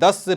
10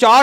4